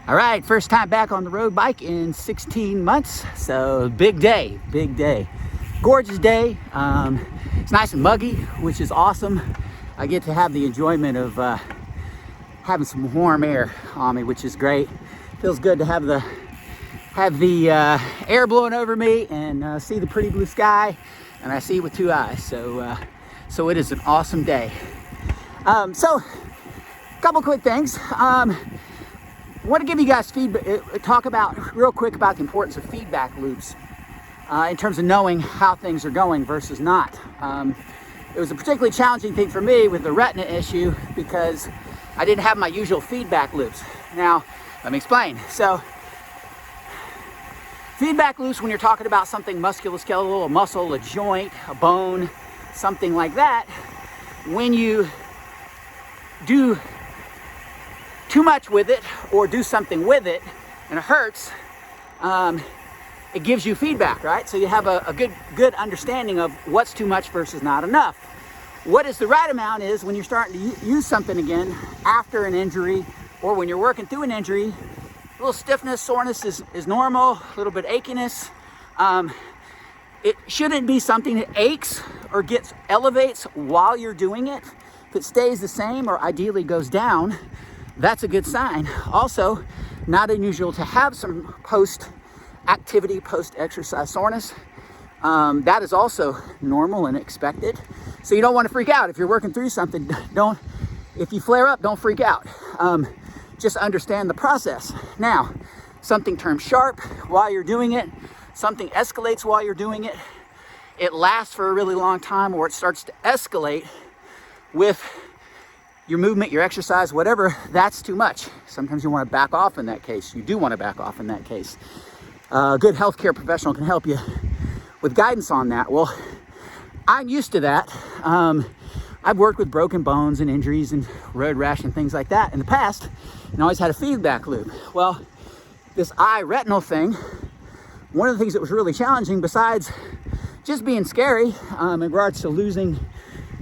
All right, first time back on the road bike in 16 months. So big day, big day. Gorgeous day. It's nice and muggy, which is awesome. I get to have the enjoyment of having some warm air on me, which is great. Feels good to have the air blowing over me and see the pretty blue sky, and I see it with two eyes. So it is an awesome day. So a couple quick things. I want to give you guys feedback, talk about real quick about the importance of feedback loops in terms of knowing how things are going versus not. It was a particularly challenging thing for me with the retina issue because I didn't have my usual feedback loops. Now, let me explain. So, feedback loops, when you're talking about something musculoskeletal, a muscle, a joint, a bone, something like that, when you do too much with it or do something with it and it hurts, it gives you feedback, right? So you have a good understanding of what's too much versus not enough. What is the right amount is when you're starting to use something again after an injury or when you're working through an injury. A little stiffness, soreness is normal, a little bit achiness. It shouldn't be something that aches or elevates while you're doing it. If it stays the same or ideally goes down, that's a good sign. Also, not unusual to have some post-activity, post-exercise soreness. That is also normal and expected. So you don't want to freak out. If you're working through something, if you flare up, don't freak out. Just understand the process. Now, something turns sharp while you're doing it, something escalates while you're doing it, it lasts for a really long time, or it starts to escalate with your movement, your exercise, whatever, that's too much. Sometimes you want to back off in that case. You do want to back off in that case. A good healthcare professional can help you with guidance on that. Well, I'm used to that. I've worked with broken bones and injuries and road rash and things like that in the past, and always had a feedback loop. Well, this eye retinal thing, one of the things that was really challenging, besides just being scary in regards to losing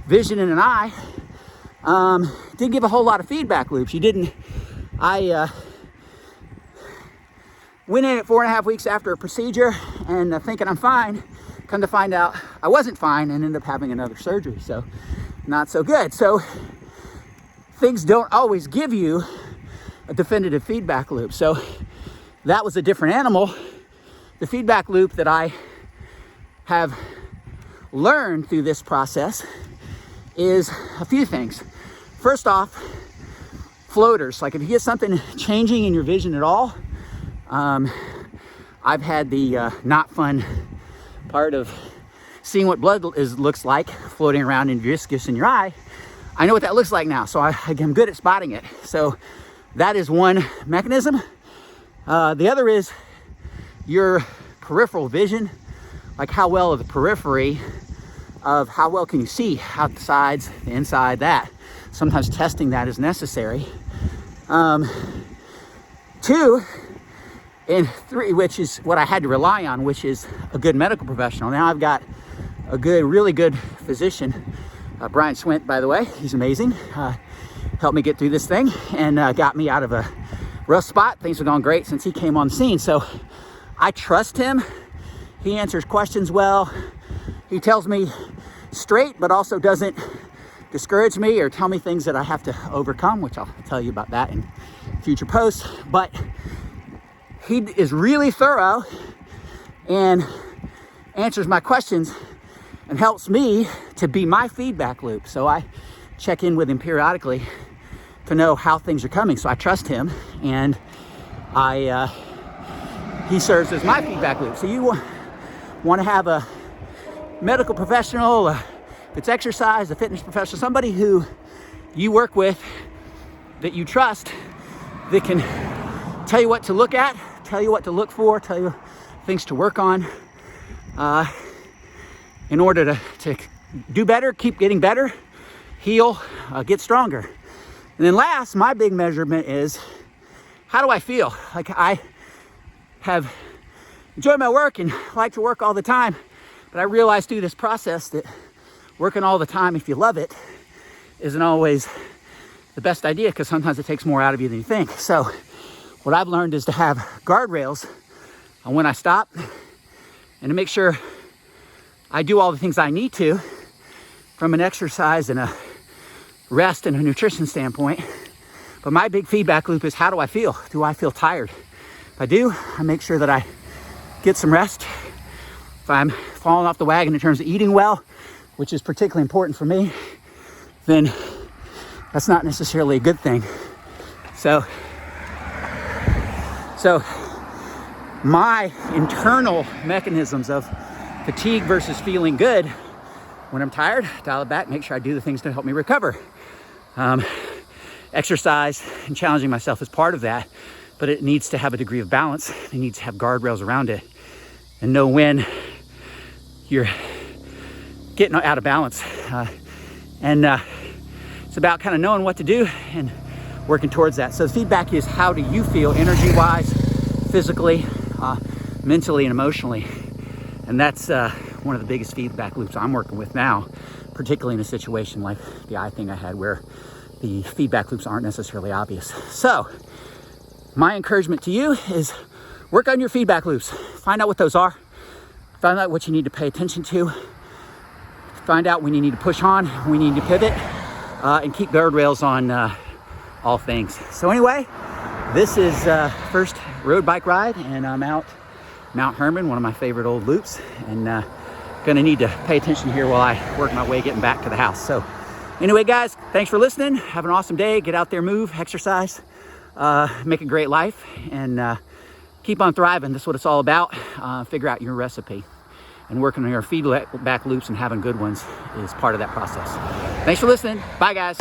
vision in an eye, didn't give a whole lot of feedback loops. I went in at 4.5 weeks after a procedure and thinking I'm fine. Come to find out I wasn't fine and ended up having another surgery. So not so good. So things don't always give you a definitive feedback loop. So that was a different animal. The feedback loop that I have learned through this process is a few things. First off, floaters. Like if you get something changing in your vision at all, I've had the not fun part of seeing what blood looks like floating around in viscous in your eye. I know what that looks like now, so I'm good at spotting it. So that is one mechanism. The other is your peripheral vision, like how well of the periphery of how well can you see out the sides, the inside, that. Sometimes testing that is necessary. 2 and 3, which is what I had to rely on, which is a good medical professional. Now I've got a really good physician, Brian Swint, by the way. He's amazing. Helped me get through this thing and got me out of a rough spot. Things have gone great since he came on the scene. So I trust him. He answers questions well. He tells me straight, but also doesn't discourage me or tell me things that I have to overcome, which I'll tell you about that in future posts. But he is really thorough and answers my questions and helps me to be my feedback loop. So I check in with him periodically to know how things are coming. So I trust him, and he serves as my feedback loop. So you want to have a medical professional, if it's exercise, a fitness professional, somebody who you work with that you trust, that can tell you what to look at, tell you what to look for, tell you things to work on in order to do better, keep getting better, heal, get stronger. And then last, my big measurement is, how do I feel? Like I have enjoyed my work and like to work all the time, but I realized through this process that working all the time, if you love it, isn't always the best idea, because sometimes it takes more out of you than you think. So what I've learned is to have guardrails on when I stop and to make sure I do all the things I need to from an exercise and a rest and a nutrition standpoint. But my big feedback loop is, how do I feel? Do I feel tired? If I do, I make sure that I get some rest. If I'm falling off the wagon in terms of eating well, which is particularly important for me, then that's not necessarily a good thing. So my internal mechanisms of fatigue versus feeling good, when I'm tired, dial it back, make sure I do the things to help me recover. Exercise and challenging myself is part of that, but it needs to have a degree of balance. It needs to have guardrails around it and know when you're getting out of balance. It's about kind of knowing what to do and working towards that. So the feedback is, how do you feel energy-wise, physically, mentally, and emotionally? And that's one of the biggest feedback loops I'm working with now, particularly in a situation like the eye thing I had, where the feedback loops aren't necessarily obvious. So my encouragement to you is, work on your feedback loops. Find out what those are. Find out what you need to pay attention to. Find out when you need to push on, when you need to pivot, and keep guardrails on all things. So anyway, this is first road bike ride, and I'm out Mount Herman, one of my favorite old loops, and gonna need to pay attention here while I work my way getting back to the house. So anyway, guys, thanks for listening. Have an awesome day. Get out there, move, exercise, make a great life, and keep on thriving. That's what it's all about. Figure out your recipe, and working on your feedback loops and having good ones is part of that process. Thanks for listening. Bye, guys.